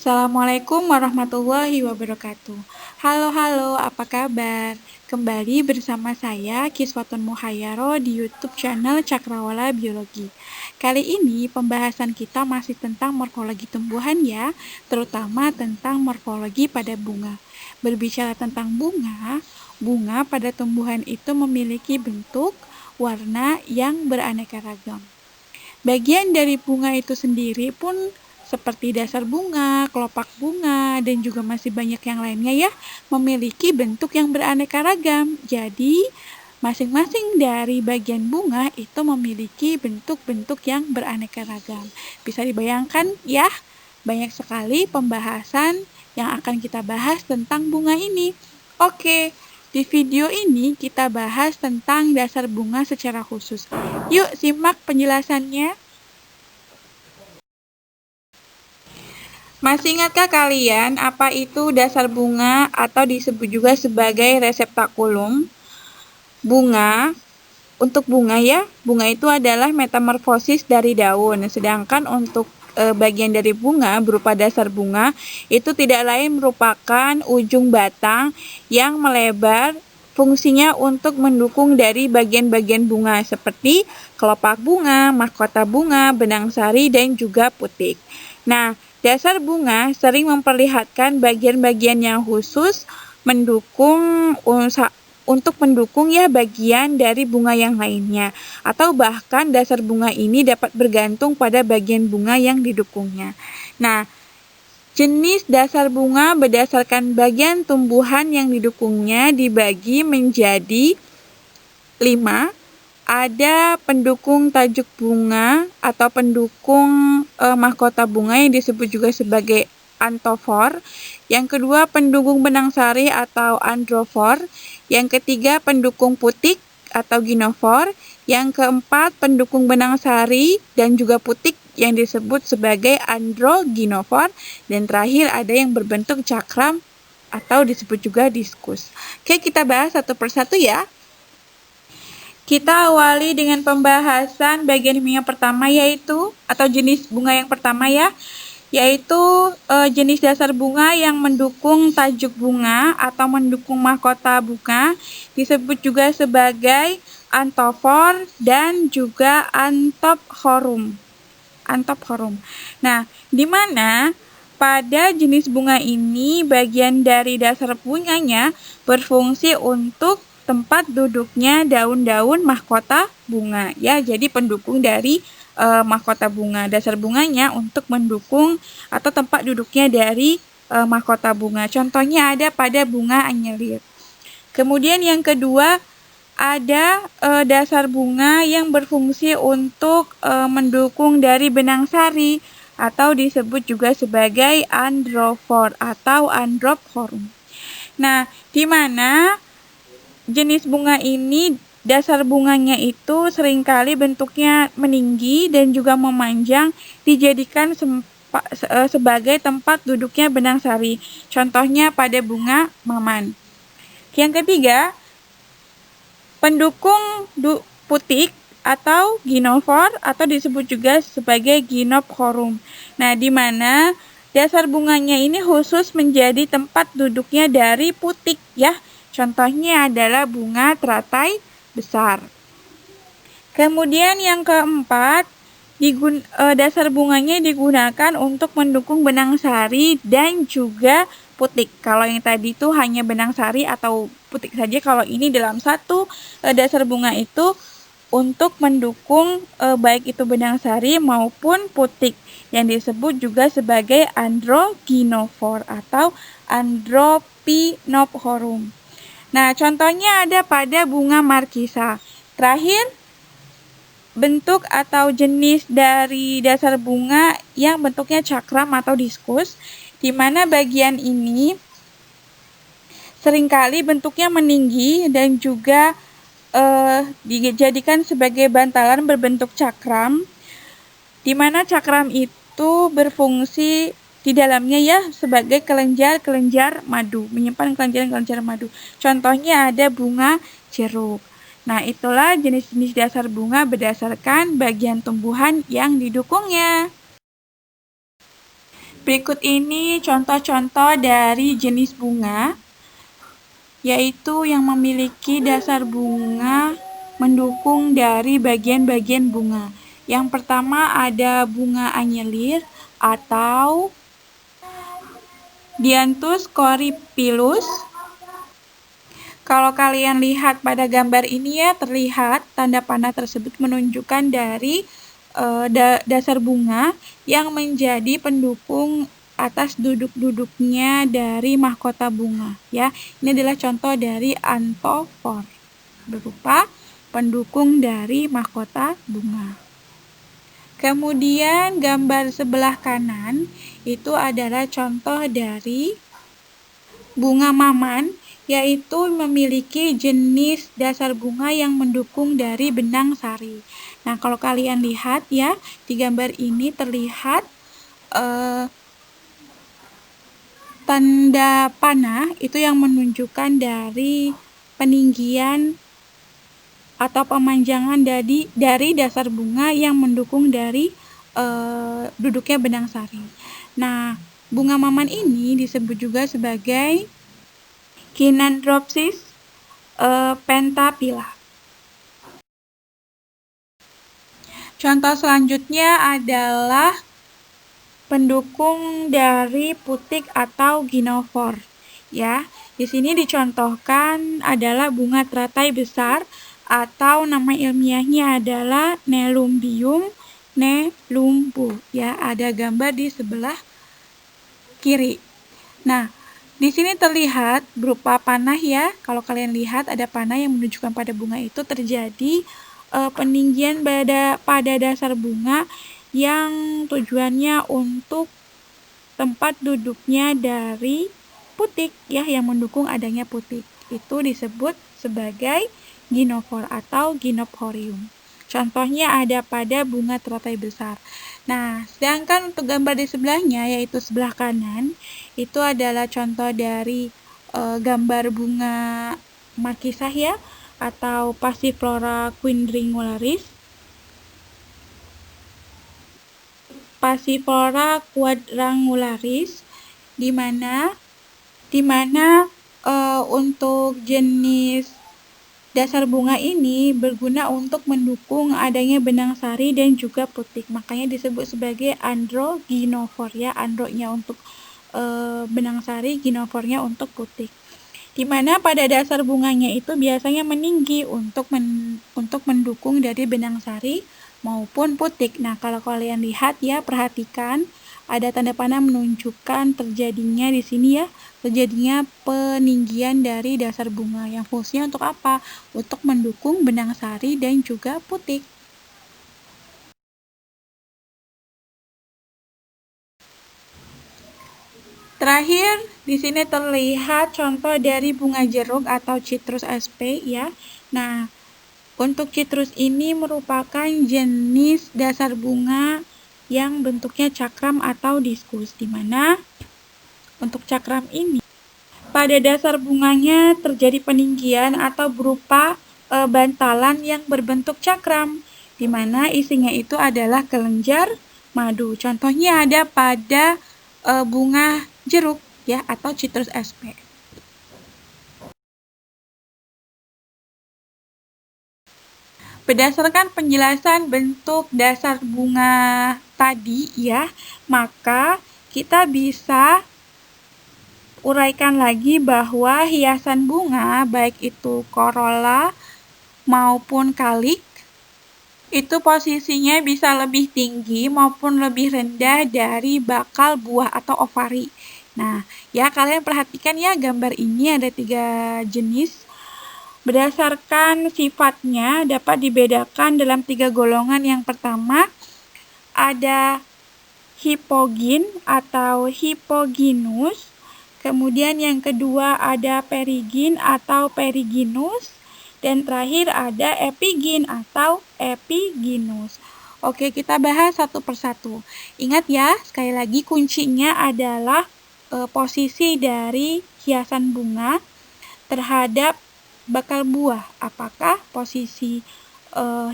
Assalamualaikum warahmatullahi wabarakatuh. Halo, apa kabar? Kembali bersama saya Kiswatun Muhayyaro di YouTube channel Cakrawala Biologi. Kali ini pembahasan kita masih tentang morfologi tumbuhan ya, terutama tentang morfologi pada bunga. Berbicara tentang bunga, bunga pada tumbuhan itu memiliki bentuk, warna yang beraneka ragam. Bagian dari bunga itu sendiri pun seperti dasar bunga, kelopak bunga, dan juga masih banyak yang lainnya ya, memiliki bentuk yang beraneka ragam. Jadi, masing-masing dari bagian bunga itu memiliki bentuk-bentuk yang beraneka ragam. Bisa dibayangkan ya, banyak sekali pembahasan yang akan kita bahas tentang bunga ini. Oke, di video ini kita bahas tentang dasar bunga secara khusus. Yuk simak penjelasannya. Masih ingatkah kalian apa itu dasar bunga atau disebut juga sebagai reseptakulum? Bunga, untuk bunga ya, bunga itu adalah metamorfosis dari daun. Sedangkan untuk bagian dari bunga berupa dasar bunga itu tidak lain merupakan ujung batang yang melebar, fungsinya untuk mendukung dari bagian-bagian bunga seperti kelopak bunga, mahkota bunga, benang sari, dan juga putik. Nah, dasar bunga sering memperlihatkan bagian-bagian yang khusus untuk mendukung ya bagian dari bunga yang lainnya, atau bahkan dasar bunga ini dapat bergantung pada bagian bunga yang didukungnya. Nah, jenis dasar bunga berdasarkan bagian tumbuhan yang didukungnya dibagi menjadi 5. Ada pendukung tajuk bunga atau pendukung mahkota bunga yang disebut juga sebagai anthofor. Yang kedua, pendukung benang sari atau androfor. Yang ketiga, pendukung putik atau ginofor. Yang keempat, pendukung benang sari dan juga putik yang disebut sebagai androginofor. Dan terakhir, ada yang berbentuk cakram atau disebut juga diskus. Oke, kita bahas satu persatu ya. Kita awali dengan pembahasan bagian bunga pertama yaitu, atau jenis bunga yang pertama ya, yaitu jenis dasar bunga yang mendukung tajuk bunga atau mendukung mahkota bunga, disebut juga sebagai anthofor dan juga anthophorum. Nah, di mana pada jenis bunga ini bagian dari dasar bunganya berfungsi untuk tempat duduknya daun-daun mahkota bunga ya. Jadi pendukung dari mahkota bunga, dasar bunganya untuk mendukung atau tempat duduknya dari mahkota bunga. Contohnya ada pada bunga anyelir. Kemudian yang kedua, ada dasar bunga yang berfungsi untuk mendukung dari benang sari atau disebut juga sebagai androfor atau androphorum. Nah, di mana jenis bunga ini dasar bunganya itu seringkali bentuknya meninggi dan juga memanjang, dijadikan sebagai tempat duduknya benang sari. Contohnya pada bunga maman. Yang ketiga, pendukung putik atau ginofor atau disebut juga sebagai ginophorum. Nah, di mana dasar bunganya ini khusus menjadi tempat duduknya dari putik ya. Contohnya adalah bunga teratai besar. Kemudian yang keempat, dasar bunganya digunakan untuk mendukung benang sari dan juga putik. Kalau yang tadi itu hanya benang sari atau putik saja, kalau ini dalam satu dasar bunga itu untuk mendukung baik itu benang sari maupun putik yang disebut juga sebagai androginofor atau andropinophorum. Nah, contohnya ada pada bunga markisa. Terakhir, bentuk atau jenis dari dasar bunga yang bentuknya cakram atau diskus, di mana bagian ini seringkali bentuknya meninggi dan juga dijadikan sebagai bantalan berbentuk cakram, di mana cakram itu berfungsi di dalamnya ya sebagai kelenjar-kelenjar madu, menyimpan kelenjar-kelenjar madu. Contohnya ada bunga jeruk. Nah, itulah jenis-jenis dasar bunga berdasarkan bagian tumbuhan yang didukungnya. Berikut ini contoh-contoh dari jenis bunga, yaitu yang memiliki dasar bunga mendukung dari bagian-bagian bunga. Yang pertama ada bunga anyelir atau Dianthus corypillus. Kalau kalian lihat pada gambar ini ya, terlihat tanda panah tersebut menunjukkan dari dasar bunga yang menjadi pendukung atas duduk-duduknya dari mahkota bunga ya. Ini adalah contoh dari anthophore berupa pendukung dari mahkota bunga. Kemudian gambar sebelah kanan itu adalah contoh dari bunga maman, yaitu memiliki jenis dasar bunga yang mendukung dari benang sari. Nah, kalau kalian lihat ya, di gambar ini terlihat tanda panah itu yang menunjukkan dari peninggian atau pemanjangan dari dasar bunga yang mendukung dari duduknya benang sari. Nah, bunga maman ini disebut juga sebagai Cynandropsis pentaphylla. Contoh selanjutnya adalah pendukung dari putik atau ginophor. Ya, di sini dicontohkan adalah bunga teratai besar atau nama ilmiahnya adalah Nelumbium nelumbo. Ya, ada gambar di sebelah kiri. Nah, di sini terlihat berupa panah ya. Kalau kalian lihat ada panah yang menunjukkan pada bunga itu terjadi peninggian pada dasar bunga yang tujuannya untuk tempat duduknya dari putik ya, yang mendukung adanya putik. Itu disebut sebagai ginophor atau ginophorium. Contohnya ada pada bunga teratai besar. Nah, sedangkan untuk gambar di sebelahnya, yaitu sebelah kanan, itu adalah contoh dari gambar bunga markisah ya, atau Passiflora quadringularis. Passiflora quadrangularis, di mana untuk jenis dasar bunga ini berguna untuk mendukung adanya benang sari dan juga putik. Makanya disebut sebagai androginophor ya, andronya untuk benang sari, ginophornya untuk putik. Di mana pada dasar bunganya itu biasanya meninggi untuk mendukung dari benang sari maupun putik. Nah, kalau kalian lihat ya, perhatikan ada tanda panah menunjukkan terjadinya di sini ya, terjadinya peninggian dari dasar bunga yang fungsinya untuk apa? Untuk mendukung benang sari dan juga putik. Terakhir, di sini terlihat contoh dari bunga jeruk atau Citrus sp ya. Nah, untuk citrus ini merupakan jenis dasar bunga yang bentuknya cakram atau diskus, di mana untuk cakram ini pada dasar bunganya terjadi peninggian atau berupa bantalan yang berbentuk cakram, di mana isinya itu adalah kelenjar madu. Contohnya ada pada bunga jeruk ya, atau Citrus sp. Berdasarkan penjelasan bentuk dasar bunga tadi ya, maka kita bisa uraikan lagi bahwa hiasan bunga baik itu corolla maupun kalik itu posisinya bisa lebih tinggi maupun lebih rendah dari bakal buah atau ovari. Nah, ya kalian perhatikan ya, gambar ini ada 3 jenis. Berdasarkan sifatnya dapat dibedakan dalam 3 golongan. Yang pertama ada hipogin atau hipoginus. Kemudian yang kedua ada perigin atau periginus. Dan terakhir ada epigin atau epiginus. Oke, kita bahas satu persatu. Ingat ya, sekali lagi kuncinya adalah posisi dari hiasan bunga terhadap bakal buah. Apakah posisi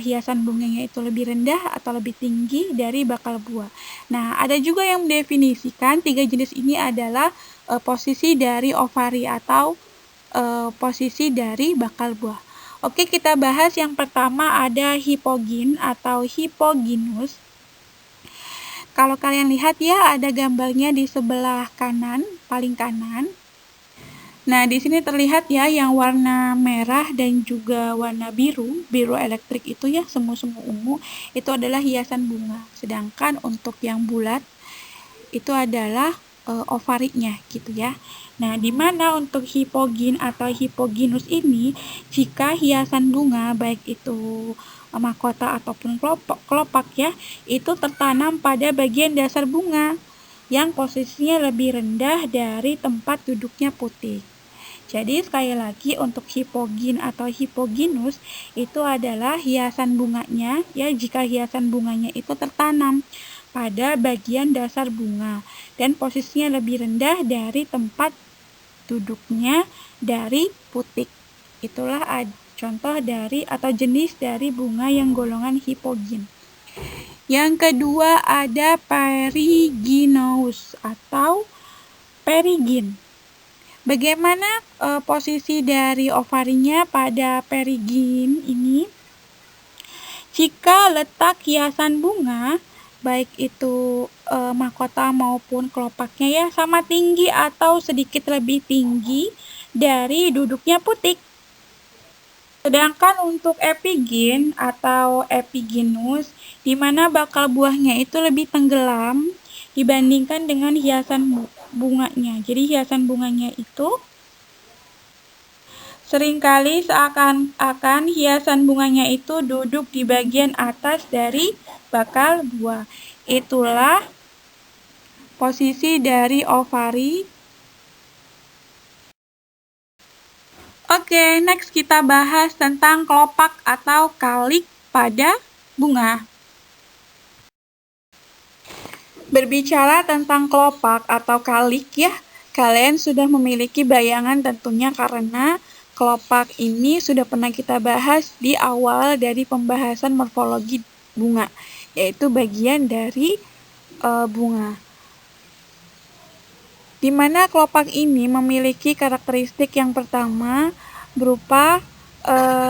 hiasan bunganya itu lebih rendah atau lebih tinggi dari bakal buah. Nah, ada juga yang mendefinisikan 3 jenis ini adalah posisi dari ovari atau posisi dari bakal buah. Oke, kita bahas yang pertama ada hipogin atau hipoginus. Kalau kalian lihat ya, ada gambarnya di sebelah kanan, paling kanan. Nah, di sini terlihat ya yang warna merah dan juga warna biru elektrik itu ya, semu-semu ungu, itu adalah hiasan bunga. Sedangkan untuk yang bulat itu adalah ovarinya gitu ya. Nah, di mana untuk hipogin atau hipoginus ini, jika hiasan bunga baik itu mahkota ataupun kelopak ya, itu tertanam pada bagian dasar bunga yang posisinya lebih rendah dari tempat duduknya putik. Jadi sekali lagi untuk hipogin atau hipoginus itu adalah hiasan bunganya ya, jika hiasan bunganya itu tertanam pada bagian dasar bunga dan posisinya lebih rendah dari tempat duduknya dari putik. Itulah contoh dari atau jenis dari bunga yang golongan hipogin. Yang kedua ada periginous atau perigin. Bagaimana posisi dari ovarinya pada perigin ini? Jika letak hiasan bunga, baik itu mahkota maupun kelopaknya ya, sama tinggi atau sedikit lebih tinggi dari duduknya putik. Sedangkan untuk epigin atau epiginus, di mana bakal buahnya itu lebih tenggelam dibandingkan dengan hiasan bunganya. Jadi hiasan bunganya itu seringkali seakan-akan hiasan bunganya itu duduk di bagian atas dari bakal buah. Itulah posisi dari ovari. Oke, next kita bahas tentang kelopak atau kalik pada bunga. Berbicara tentang kelopak atau kalik ya, kalian sudah memiliki bayangan tentunya karena kelopak ini sudah pernah kita bahas di awal dari pembahasan morfologi bunga, yaitu bagian dari bunga. Di mana kelopak ini memiliki karakteristik yang pertama berupa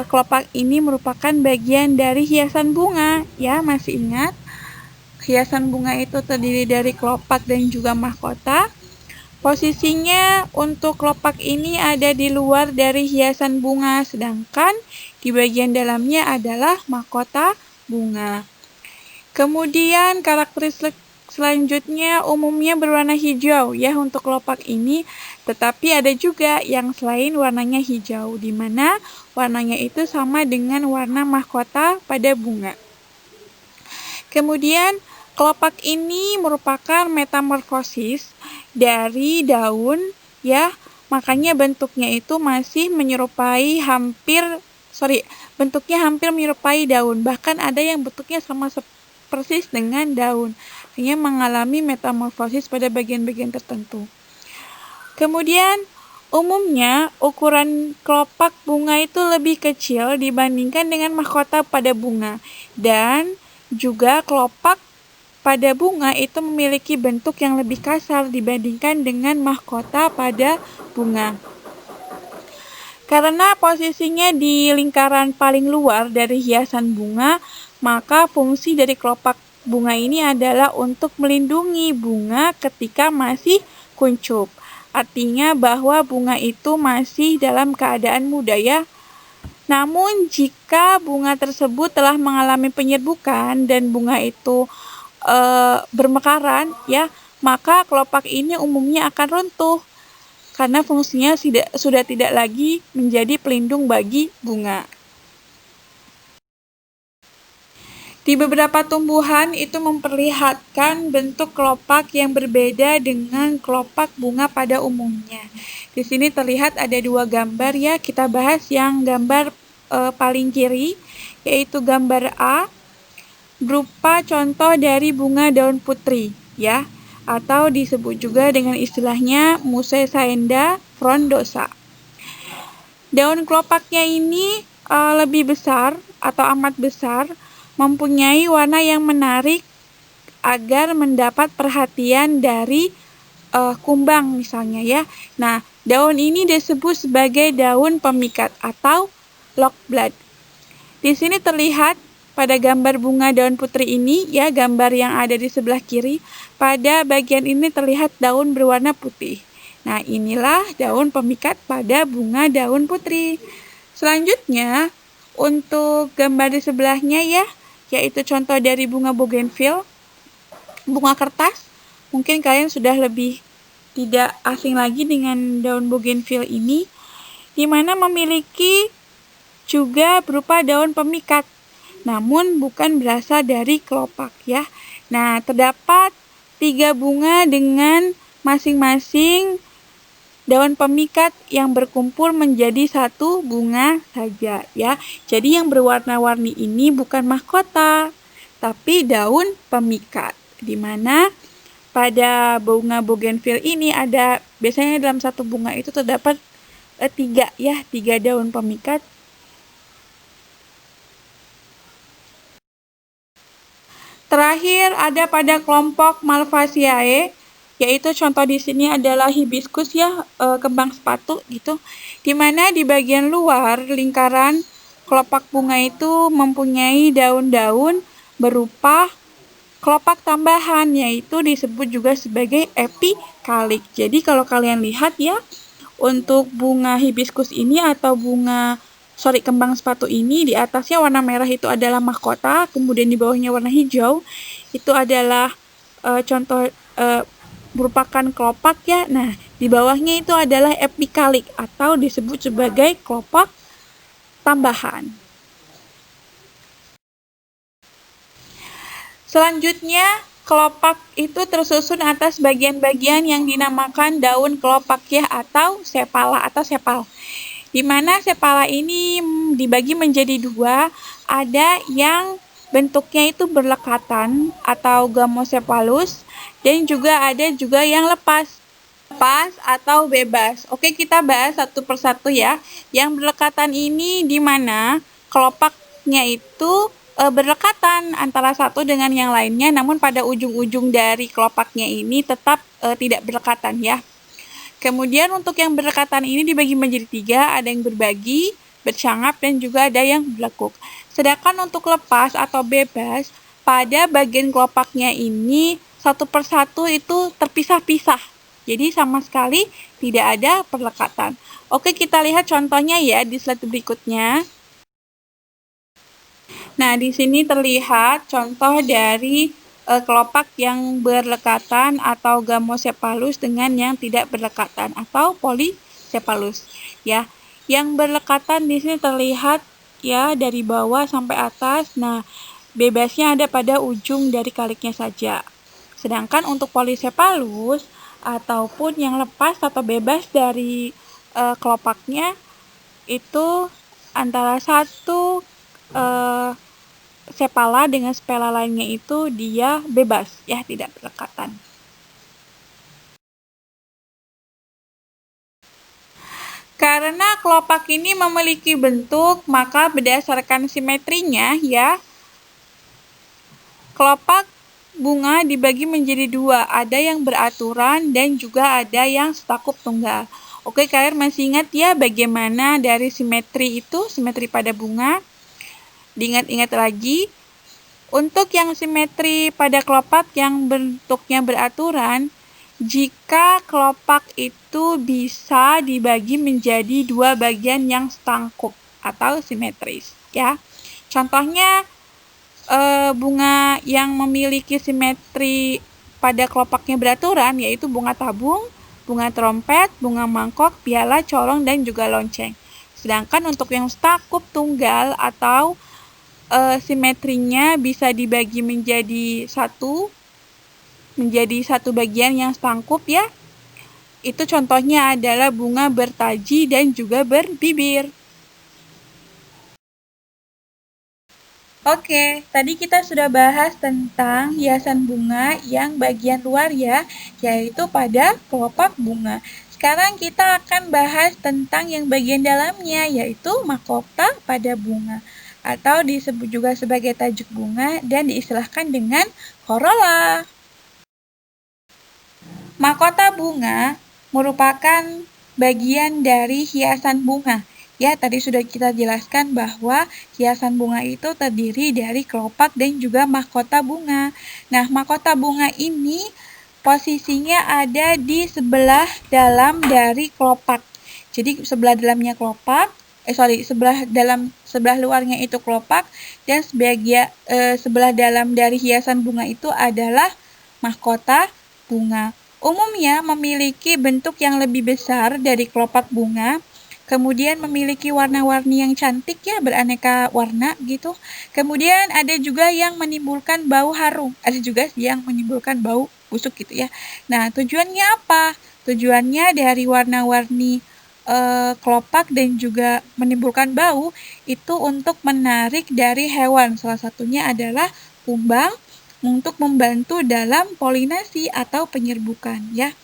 kelopak ini merupakan bagian dari hiasan bunga, ya masih ingat? Hiasan bunga itu terdiri dari kelopak dan juga mahkota. Posisinya untuk kelopak ini ada di luar dari hiasan bunga, sedangkan di bagian dalamnya adalah mahkota bunga. Kemudian karakteristik selanjutnya umumnya berwarna hijau ya untuk kelopak ini, tetapi ada juga yang selain warnanya hijau, di mana warnanya itu sama dengan warna mahkota pada bunga. Kemudian kelopak ini merupakan metamorfosis dari daun ya, makanya bentuknya itu masih bentuknya hampir menyerupai daun, bahkan ada yang bentuknya sama persis dengan daun, artinya mengalami metamorfosis pada bagian-bagian tertentu. Kemudian umumnya ukuran kelopak bunga itu lebih kecil dibandingkan dengan mahkota pada bunga, dan juga kelopak pada bunga itu memiliki bentuk yang lebih kasar dibandingkan dengan mahkota pada bunga. Karena posisinya di lingkaran paling luar dari hiasan bunga, maka fungsi dari kelopak bunga ini adalah untuk melindungi bunga ketika masih kuncup. Artinya bahwa bunga itu masih dalam keadaan muda ya. Namun jika bunga tersebut telah mengalami penyerbukan dan bunga itu bermekaran ya, maka kelopak ini umumnya akan runtuh karena fungsinya sudah tidak lagi menjadi pelindung bagi bunga. Di beberapa tumbuhan itu memperlihatkan bentuk kelopak yang berbeda dengan kelopak bunga pada umumnya. Di sini terlihat ada 2 gambar ya, kita bahas yang gambar paling kiri, yaitu gambar A, berupa contoh dari bunga daun putri ya, atau disebut juga dengan istilahnya Mussaenda frondosa. Daun kelopaknya ini lebih besar atau amat besar, mempunyai warna yang menarik agar mendapat perhatian dari kumbang misalnya ya. Nah, daun ini disebut sebagai daun pemikat atau lockblood. Di sini terlihat pada gambar bunga daun putri ini ya, gambar yang ada di sebelah kiri, pada bagian ini terlihat daun berwarna putih. Nah, inilah daun pemikat pada bunga daun putri. Selanjutnya, untuk gambar di sebelahnya ya, yaitu contoh dari bunga bougainville, bunga kertas. Mungkin kalian sudah lebih tidak asing lagi dengan daun bougainville ini, di mana memiliki juga berupa daun pemikat, namun bukan berasal dari kelopak ya. Nah, terdapat 3 bunga dengan masing-masing daun pemikat yang berkumpul menjadi satu bunga saja ya. Jadi yang berwarna-warni ini bukan mahkota, tapi daun pemikat, di mana pada bunga bougainville ini ada biasanya dalam satu bunga itu terdapat 3 daun pemikat. Terakhir ada pada kelompok Malvaceae, yaitu contoh di sini adalah hibiscus ya, kembang sepatu gitu, di mana di bagian luar lingkaran kelopak bunga itu mempunyai daun-daun berupa kelopak tambahan, yaitu disebut juga sebagai epikalik. Jadi kalau kalian lihat ya, untuk bunga hibiscus ini atau kembang sepatu ini, di atasnya warna merah itu adalah mahkota, kemudian di bawahnya warna hijau itu adalah contoh merupakan kelopak ya. Nah, di bawahnya itu adalah epikalik atau disebut sebagai kelopak tambahan. Selanjutnya, kelopak itu tersusun atas bagian-bagian yang dinamakan daun kelopak ya, atau sepala atau sepal. Di mana sepala ini dibagi menjadi 2, ada yang bentuknya itu berlekatan atau gamosepalus, dan juga ada yang lepas atau bebas. Oke, kita bahas satu persatu ya. Yang berlekatan ini di mana kelopaknya itu berdekatan antara satu dengan yang lainnya, namun pada ujung-ujung dari kelopaknya ini tetap tidak berdekatan ya. Kemudian untuk yang berdekatan ini dibagi menjadi 3, ada yang berbagi, bercangap, dan juga ada yang berlekuk. Sedangkan untuk lepas atau bebas, pada bagian kelopaknya ini satu persatu itu terpisah-pisah. Jadi sama sekali tidak ada perlekatan. Oke, kita lihat contohnya ya di slide berikutnya. Nah, di sini terlihat contoh dari kelopak yang berlekatan atau gamosepalus dengan yang tidak berlekatan atau polisepalus ya. Yang berlekatan di sini terlihat ya dari bawah sampai atas. Nah, bebasnya ada pada ujung dari kaliknya saja. Sedangkan untuk polisepalus ataupun yang lepas atau bebas dari kelopaknya itu antara satu sepala dengan sepala lainnya itu dia bebas ya, tidak berdekatan. Karena kelopak ini memiliki bentuk, maka berdasarkan simetrinya ya, kelopak bunga dibagi menjadi 2, ada yang beraturan dan juga ada yang setakup tunggal. Oke, kalian masih ingat ya bagaimana dari simetri itu, simetri pada bunga? Diingat-ingat lagi. Untuk yang simetri pada kelopak yang bentuknya beraturan, jika kelopak itu bisa dibagi menjadi 2 bagian yang setangkup atau simetris ya. Contohnya bunga yang memiliki simetri pada kelopaknya beraturan yaitu bunga tabung, bunga trompet, bunga mangkok, piala, corong, dan juga lonceng. Sedangkan untuk yang setakup tunggal atau simetrinya bisa dibagi menjadi satu bagian yang setangkup ya. Itu contohnya adalah bunga bertaji dan juga berbibir. Oke, tadi kita sudah bahas tentang hiasan bunga yang bagian luar ya, yaitu pada kelopak bunga. sekarang kita akan bahas tentang yang bagian dalamnya, yaitu mahkota pada bunga, atau disebut juga sebagai tajuk bunga dan diistilahkan dengan corolla. Mahkota bunga merupakan bagian dari hiasan bunga. Ya, tadi sudah kita jelaskan bahwa hiasan bunga itu terdiri dari kelopak dan juga mahkota bunga. Nah, mahkota bunga ini posisinya ada di sebelah dalam dari kelopak. Jadi sebelah dalamnya kelopak, sebelah luarnya itu kelopak, dan sebelah dalam dari hiasan bunga itu adalah mahkota bunga. Umumnya memiliki bentuk yang lebih besar dari kelopak bunga, kemudian memiliki warna-warni yang cantik ya, beraneka warna gitu. Kemudian ada juga yang menimbulkan bau harum, ada juga yang menimbulkan bau busuk gitu ya. Nah, tujuannya apa? Tujuannya dari warna-warni kelopak dan juga menimbulkan bau itu untuk menarik dari hewan. Salah satunya adalah kumbang, untuk membantu dalam polinasi atau penyerbukan ya.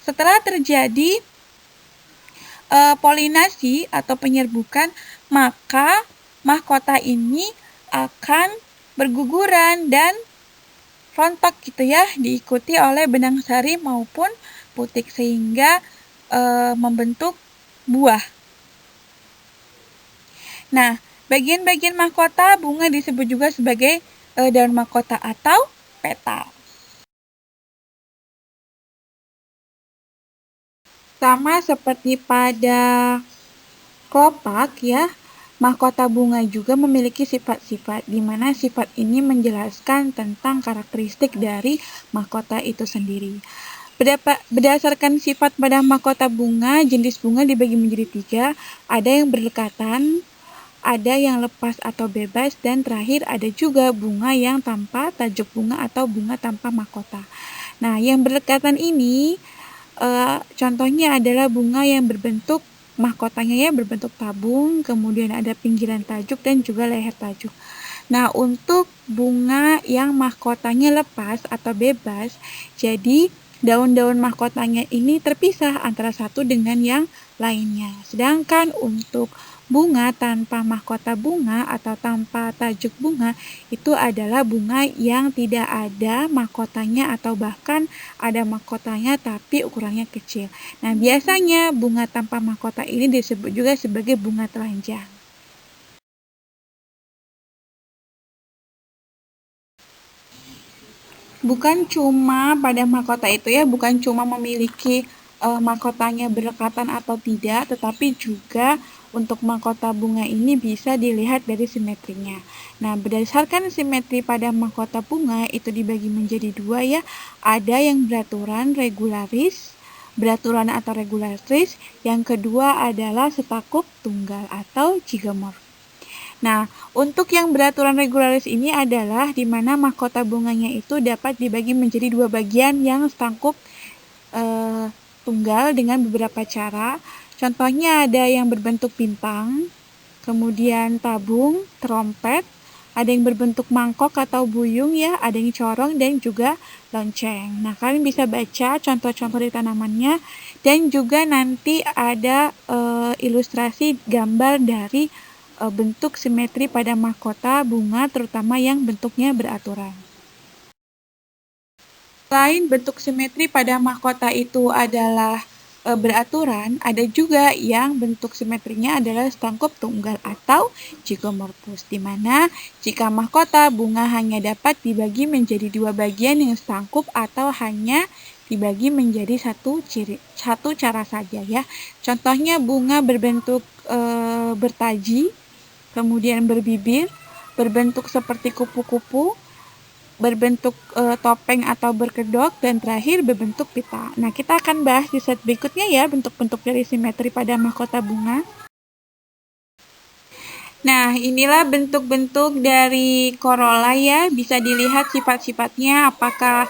Setelah terjadi polinasi atau penyerbukan, maka mahkota ini akan berguguran dan rontok gitu ya, diikuti oleh benang sari maupun putik sehingga membentuk buah. Nah, bagian-bagian mahkota bunga disebut juga sebagai daun mahkota atau petal. Sama seperti pada kelopak ya, mahkota bunga juga memiliki sifat-sifat, di mana sifat ini menjelaskan tentang karakteristik dari mahkota itu sendiri. Berdasarkan sifat pada mahkota bunga, jenis bunga dibagi menjadi 3, ada yang berdekatan, ada yang lepas atau bebas, dan terakhir ada juga bunga yang tanpa tajuk bunga atau bunga tanpa mahkota. Nah, yang berdekatan ini contohnya adalah bunga yang berbentuk mahkotanya ya berbentuk tabung, kemudian ada pinggiran tajuk dan juga leher tajuk. Nah, untuk bunga yang mahkotanya lepas atau bebas, jadi daun-daun mahkotanya ini terpisah antara satu dengan yang lainnya. Sedangkan untuk bunga tanpa mahkota bunga atau tanpa tajuk bunga itu adalah bunga yang tidak ada mahkotanya atau bahkan ada mahkotanya tapi ukurannya kecil. Nah, biasanya bunga tanpa mahkota ini disebut juga sebagai bunga telanjang. Bukan cuma pada mahkota itu ya, bukan cuma memiliki mahkotanya berdekatan atau tidak, tetapi juga untuk mahkota bunga ini bisa dilihat dari simetrinya. Nah, berdasarkan simetri pada mahkota bunga itu dibagi menjadi 2 ya. Ada yang beraturan beraturan atau regularis. Yang kedua adalah setakup tunggal atau zigomorf. Nah, untuk yang beraturan regularis ini adalah di mana mahkota bunganya itu dapat dibagi menjadi 2 bagian yang setangkup tunggal dengan beberapa cara. Contohnya ada yang berbentuk bintang, kemudian tabung, trompet, ada yang berbentuk mangkok atau buyung ya, ada yang corong dan juga lonceng. Nah, kalian bisa baca contoh-contoh di tanamannya dan juga nanti ada ilustrasi gambar dari bentuk simetri pada mahkota bunga terutama yang bentuknya beraturan. Selain bentuk simetri pada mahkota itu adalah beraturan, ada juga yang bentuk simetrinya adalah setangkup tunggal atau zigomorphus, di mana jika mahkota bunga hanya dapat dibagi menjadi 2 bagian yang setangkup atau hanya dibagi menjadi satu cara saja ya. Contohnya bunga berbentuk bertaji, kemudian berbibir, berbentuk seperti kupu-kupu, berbentuk topeng atau berkedok, dan terakhir berbentuk pita. Nah, kita akan bahas di slide berikutnya ya bentuk-bentuk dari simetri pada mahkota bunga. Nah, inilah bentuk-bentuk dari corolla ya. Bisa dilihat sifat-sifatnya apakah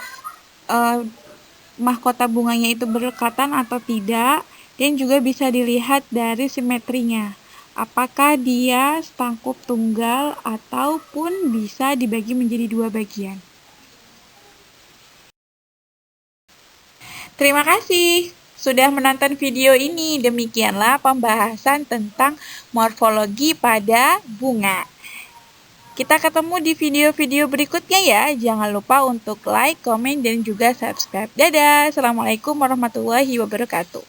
mahkota bunganya itu berdekatan atau tidak, dan juga bisa dilihat dari simetrinya. Apakah dia setangkup tunggal ataupun bisa dibagi menjadi 2 bagian. Terima kasih. sudah menonton video ini. Demikianlah pembahasan tentang morfologi pada bunga. Kita ketemu di video-video berikutnya ya. Jangan lupa untuk like, komen, dan juga subscribe. Dadah. Assalamualaikum warahmatullahi wabarakatuh.